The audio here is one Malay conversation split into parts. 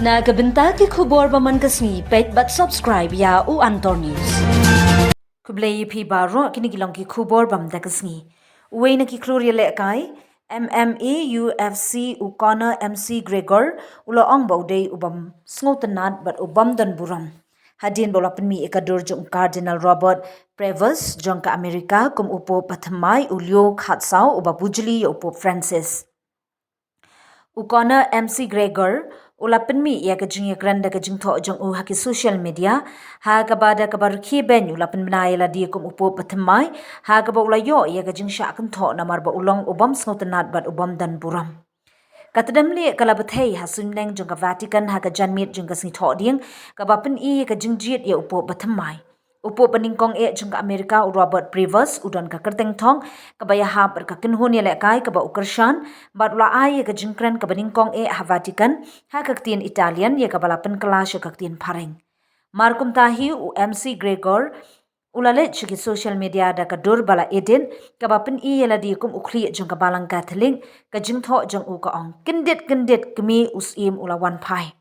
Na kabenta ki khubor baman kasni pet but subscribe ya u Antornews. Kublay pi baro kini gilong ki khubor bam da kasni. Uwe na ki khlur ialehky MMA UFC u Conor McGregor ulo ong bauday ubam sngewtynnad but ubam dan burom. Hadien bola pynmih ekadur jong Cardinal Robert Prevost jong ka Amerika kum upo thymmai u Leo XIV uba bujli upo Francis. U Conor McGregor ula pynmih ya kajing ya granda kajing tho jong u haki social media ha kabada kabar khiben ula pynmai la di kum upo thymmai ha kaba ula yo ya kajing sha kan tho namar ba ulong ubam sngewtynnad bat ubam dan buram. Katadamli kalabathei hasuneng jong ka Vatican ha ka janmit jong ka sing tho ding ka bapin I ka jing jied ya upo thymmai. Upo peningkong jong ka Amerika Robert Prevost udon ka kerteng thong ka baya ha ber ka kinhun ialehky ka ba ukershan bat ula ai ka jingkran ka peningkong ha Vatican ha ka tin Italian ya ka balapen kelas ya ka tin pareng. Markum tahi u McGregor ulale chuki social media da ka dur bala edin ka bapin I yala di kum ukhli jong ka balang Catholic ka jingtho jong u ka ong kindet kemi usim ula wan pai.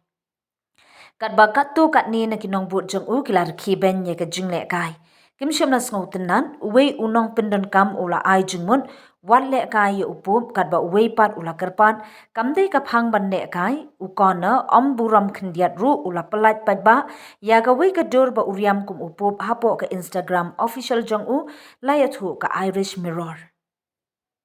Kat bakat tu kat ni na kinong but jong u kilar khiben ye ka jinglehky. Kim syam na sngewtynnad uwe unong pindon kam ula ai jingmun watlehky ye upup kat ba uwe pat ula kerpat kamdei ka phang ban lehky u Conor om buram khndiat ru ula pelat pat ba ya ka we ka dur ba uriam kum upup hapo ka Instagram official jong u layathu ka Irish Mirror.